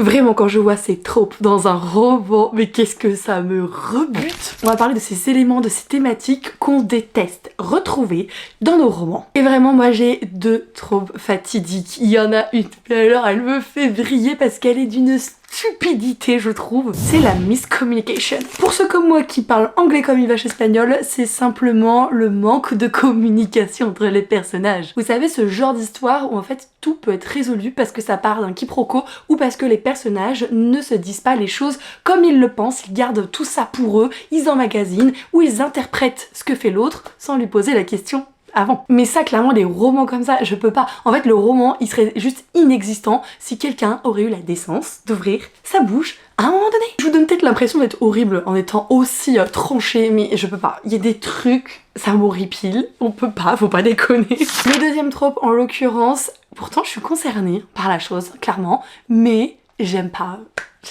Vraiment, quand je vois ces tropes dans un roman, mais qu'est-ce que ça me rebute. On va parler de ces éléments, de ces thématiques qu'on déteste retrouver dans nos romans. Et vraiment, moi j'ai deux tropes fatidiques. Il y en a une, mais alors elle me fait briller parce qu'elle est d'une stupidité, je trouve. C'est la miscommunication. Pour ceux comme moi qui parlent anglais comme une vache espagnole, c'est simplement le manque de communication entre les personnages. Vous savez, ce genre d'histoire où en fait tout peut être résolu parce que ça part d'un quiproquo ou parce que les personnages ne se disent pas les choses comme ils le pensent, ils gardent tout ça pour eux, ils emmagasinent ou ils interprètent ce que fait l'autre sans lui poser la question avant. Mais ça, clairement, les romans comme ça, je peux pas. En fait, le roman, il serait juste inexistant si quelqu'un aurait eu la décence d'ouvrir sa bouche à un moment donné. Je vous donne peut-être l'impression d'être horrible en étant aussi tranchée, mais je peux pas. Il y a des trucs, ça m'horripile. On peut pas, faut pas déconner. Le deuxième trope, en l'occurrence, pourtant, je suis concernée par la chose, clairement, mais j'aime pas.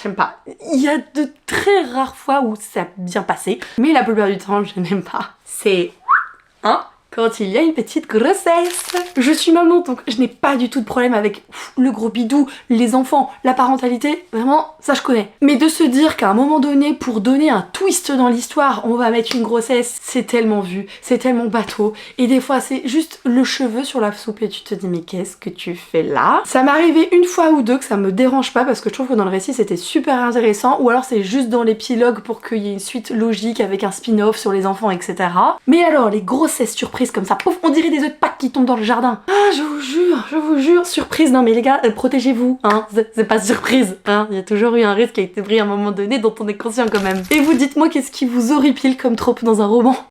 J'aime pas. Il y a de très rares fois où ça a bien passé, mais la plupart du temps, je n'aime pas. C'est... quand il y a une petite grossesse. Je suis maman, donc je n'ai pas du tout de problème avec le gros bidou, les enfants, la parentalité, vraiment, ça je connais. Mais de se dire qu'à un moment donné, pour donner un twist dans l'histoire, on va mettre une grossesse, c'est tellement vu, c'est tellement bateau. Et des fois, c'est juste le cheveu sur la soupe et tu te dis, mais qu'est-ce que tu fais là? Ça m'est arrivé une fois ou deux que ça me dérange pas parce que je trouve que dans le récit, c'était super intéressant, ou alors c'est juste dans l'épilogue pour qu'il y ait une suite logique avec un spin-off sur les enfants, etc. Mais alors, les grossesses surprises comme ça, pouf, on dirait des œufs de Pâques qui tombent dans le jardin. Ah, je vous jure, surprise. Non mais les gars, protégez-vous, hein, c'est pas surprise, hein. Il y a toujours eu un risque qui a été pris à un moment donné dont on est conscient quand même. Et vous dites-moi qu'est-ce qui vous horripile comme trope dans un roman?